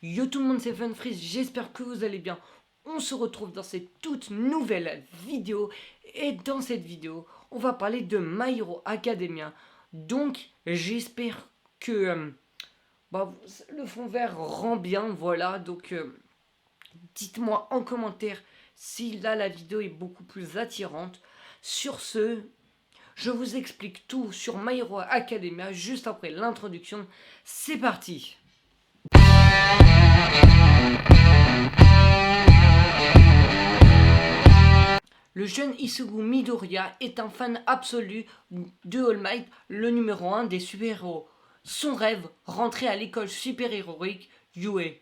Yo tout le monde, c'est FunFreeze, j'espère que vous allez bien. On se retrouve dans cette toute nouvelle vidéo. Et dans cette vidéo, on va parler de My Hero Academia. Donc, j'espère que le fond vert rend bien, voilà. Donc, dites-moi en commentaire si là la vidéo est beaucoup plus attirante. Sur ce, je vous explique tout sur My Hero Academia juste après l'introduction. C'est parti! Le jeune Isugu Midoriya est un fan absolu de All Might, le numéro 1 des super-héros. Son rêve, rentrer à l'école super-héroïque UA.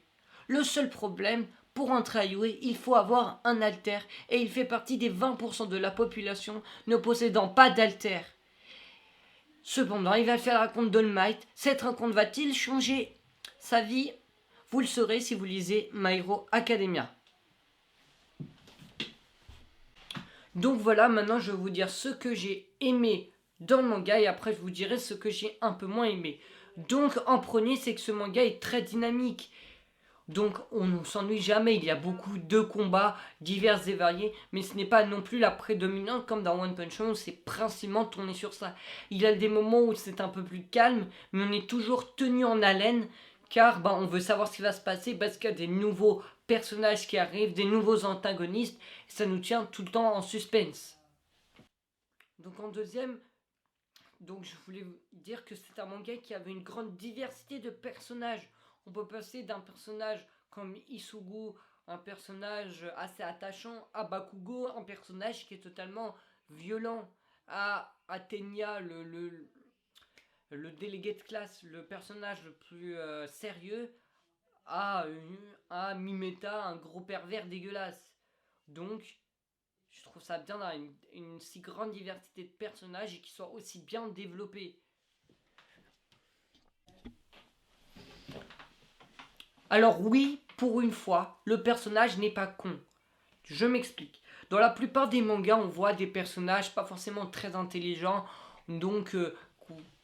Le seul problème, pour entrer à UA, il faut avoir un alter et il fait partie des 20% de la population ne possédant pas d'alter. Cependant, il va faire la rencontre d'All Might. Cette rencontre va-t-il changer sa vie? Vous le saurez si vous lisez My Hero Academia. Donc voilà, maintenant je vais vous dire ce que j'ai aimé dans le manga et après je vous dirai ce que j'ai un peu moins aimé. Donc en premier, c'est que ce manga est très dynamique. Donc on ne s'ennuie jamais, il y a beaucoup de combats divers et variés, mais ce n'est pas non plus la prédominante comme dans One Punch Man où c'est principalement tourné sur ça. Il y a des moments où c'est un peu plus calme, mais on est toujours tenu en haleine car on veut savoir ce qui va se passer parce qu'il y a des nouveaux personnages qui arrivent, des nouveaux antagonistes, et ça nous tient tout le temps en suspense. Donc en deuxième, je voulais vous dire que c'est un manga qui avait une grande diversité de personnages. On peut passer d'un personnage comme Isugu, un personnage assez attachant, à Bakugo, un personnage qui est totalement violent, à Atenia, le délégué de classe, le personnage le plus sérieux, à Mimeta, un gros pervers dégueulasse. Donc, je trouve ça bien d'avoir une si grande diversité de personnages et qui soient aussi bien développés. Alors oui, pour une fois, le personnage n'est pas con. Je m'explique. Dans la plupart des mangas, on voit des personnages pas forcément très intelligents. Donc,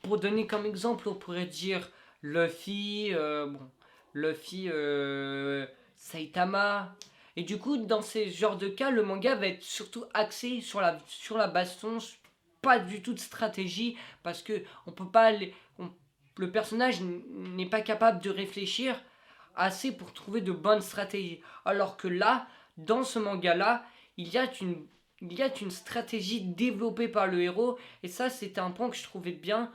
pour donner comme exemple, on pourrait dire Luffy, Luffy, Saitama. Et du coup, dans ces genres de cas, le manga va être surtout axé sur la baston, pas du tout de stratégie, parce que on peut pas, le personnage n'est pas capable de réfléchir assez pour trouver de bonnes stratégies. Alors que là, dans ce manga-là, il y a une stratégie développée par le héros, et ça, c'était un point que je trouvais bien,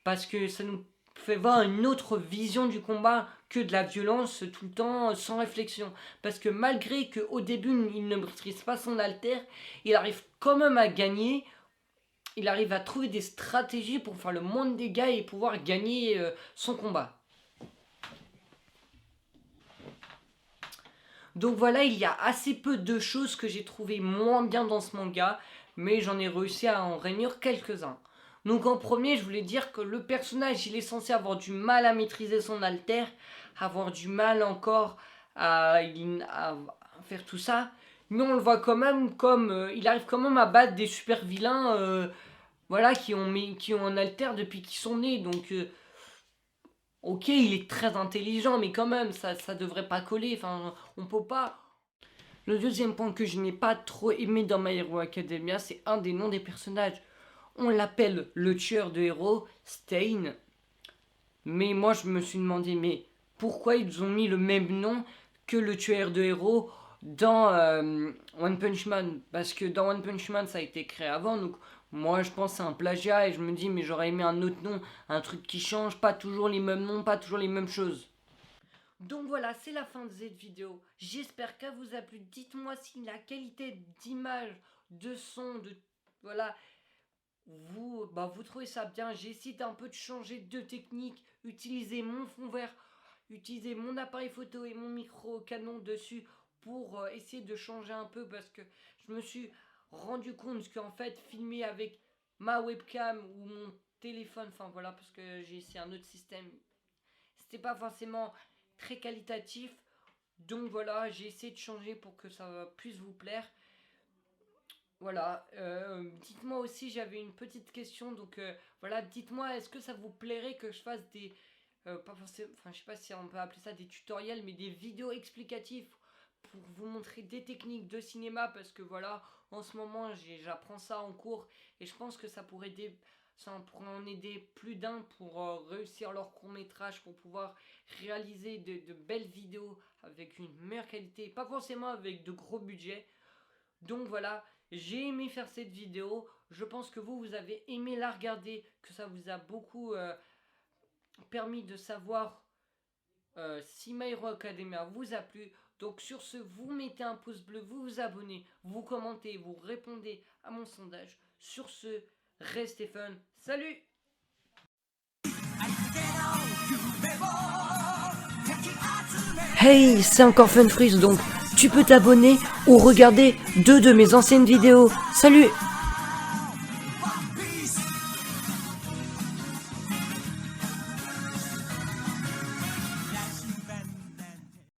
parce que ça nous fait voir une autre vision du combat que de la violence tout le temps sans réflexion. Parce que malgré qu'au début, il ne maîtrise pas son alter, il arrive quand même à gagner. Il arrive à trouver des stratégies pour faire le moins de dégâts et pouvoir gagner son combat. Donc voilà, il y a assez peu de choses que j'ai trouvé moins bien dans ce manga, mais j'en ai réussi à en réunir quelques-uns. Donc en premier, je voulais dire que le personnage, il est censé avoir du mal à maîtriser son alter, avoir du mal encore à faire tout ça, mais on le voit quand même comme il arrive quand même à battre des super vilains, voilà, qui ont un alter depuis qu'ils sont nés. Donc ok, il est très intelligent, mais quand même, ça devrait pas coller. Enfin, on peut pas. Le deuxième point que je n'ai pas trop aimé dans My Hero Academia, c'est un des noms des personnages. On l'appelle le tueur de héros, Stain. Mais moi, je me suis demandé, mais pourquoi ils ont mis le même nom que le tueur de héros dans One Punch Man? Parce que dans One Punch Man, ça a été créé avant, donc moi, je pense que c'est un plagiat et je me dis, mais j'aurais aimé un autre nom, un truc qui change, pas toujours les mêmes noms, pas toujours les mêmes choses. Donc voilà, c'est la fin de cette vidéo. J'espère qu'elle vous a plu. Dites-moi si la qualité d'image, de son, de... Voilà, vous trouvez ça bien. J'ai essayé un peu de changer de technique, utiliser mon fond vert, utiliser mon appareil photo et mon micro canon dessus pour essayer de changer un peu parce que je me suis rendu compte qu'en fait filmer avec ma webcam ou mon téléphone, enfin voilà, parce que j'ai essayé un autre système, c'était pas forcément très qualitatif. Donc voilà, j'ai essayé de changer pour que ça puisse vous plaire. Voilà, dites-moi aussi, j'avais une petite question, donc voilà, dites-moi, est-ce que ça vous plairait que je fasse pas forcément, enfin je sais pas si on peut appeler ça des tutoriels, mais des vidéos explicatives pour vous montrer des techniques de cinéma, parce que voilà, en ce moment j'apprends ça en cours et je pense que ça pourrait pourrait en aider plus d'un pour réussir leur court métrage, pour pouvoir réaliser de belles vidéos avec une meilleure qualité, pas forcément avec de gros budgets. Donc voilà, j'ai aimé faire cette vidéo, je pense que vous avez aimé la regarder, que ça vous a beaucoup permis de savoir si My Hero Academia vous a plu. Donc sur ce, vous mettez un pouce bleu, vous vous abonnez, vous commentez, vous répondez à mon sondage. Sur ce, restez fun. Salut! Hey, c'est encore Funfreeze, donc tu peux t'abonner ou regarder 2 de mes anciennes vidéos. Salut!